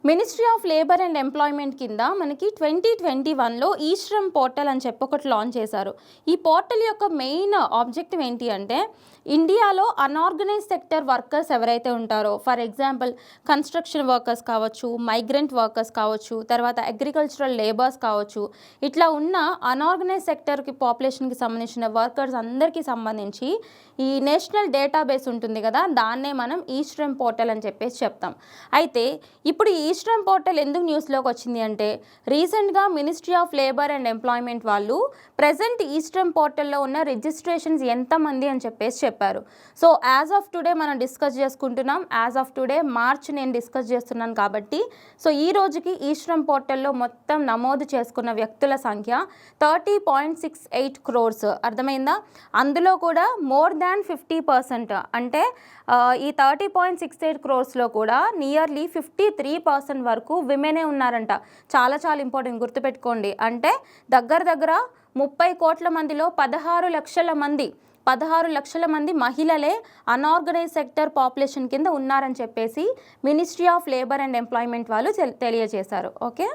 Ministry of labour and employment కింద మనకి 2021లో ఈ శ్రమ్ పోర్టల్ అని చెప్పి ఒకటి లాంచ్ చేశారు. ఈ పోర్టల్ యొక్క మెయిన్ ఆబ్జెక్టివ్ ఏంటి అంటే ఇండియాలో అన్ఆర్గనైజ్ సెక్టర్ వర్కర్స్ ఎవరైతే ఉంటారో, ఫర్ ఎగ్జాంపుల్ కన్స్ట్రక్షన్ వర్కర్స్ కావచ్చు, మైగ్రెంట్ వర్కర్స్ కావచ్చు, తర్వాత అగ్రికల్చరల్ లేబర్స్ కావచ్చు, ఇట్లా ఉన్న అన్ఆర్గనైజ్ సెక్టర్కి పాపులేషన్కి సంబంధించిన వర్కర్స్ అందరికీ సంబంధించి ఈ నేషనల్ డేటాబేస్ ఉంటుంది కదా, దాన్నే మనం ఈ శ్రమ్ పోర్టల్ అని చెప్పేసి చెప్తాం. అయితే ఇప్పుడు ఈ శ్రమ్ పోర్టల్ ఎందుకు న్యూస్లోకి వచ్చింది అంటే రీసెంట్గా ministry of labour and employment వాళ్ళు ప్రజెంట్ ఈ శ్రమ్ పోర్టల్లో ఉన్న రిజిస్ట్రేషన్స్ ఎంతమంది అని చెప్పేసి చెప్పారు. సో యాజ్ ఆఫ్ టుడే మనం డిస్కస్ చేసుకుంటున్నాం. యాజ్ ఆఫ్ టుడే మార్చ్ నేను డిస్కస్ చేస్తున్నాను కాబట్టి సో ఈ రోజుకి ఈ శ్రమ్ పోర్టల్లో మొత్తం నమోదు చేసుకున్న వ్యక్తుల సంఖ్య 30.68 crores. అర్థమైందా? అందులో కూడా మోర్ దాన్ 50% అంటే ఈ 30.68 crores కూడా నియర్లీ 53% వరకు విమెనే ఉన్నారంట. చాలా చాలా ఇంపార్టెంట్, గుర్తుపెట్టుకోండి. అంటే దగ్గర 30 కోట్ల మందిలో 16 లక్షల మంది మహిళలే అన్ఆర్గనైజ్ సెక్టర్ పాపులేషన్ కింద ఉన్నారని చెప్పేసి ministry of labour and employment వాళ్ళు తెలియజేశారు. ఓకే.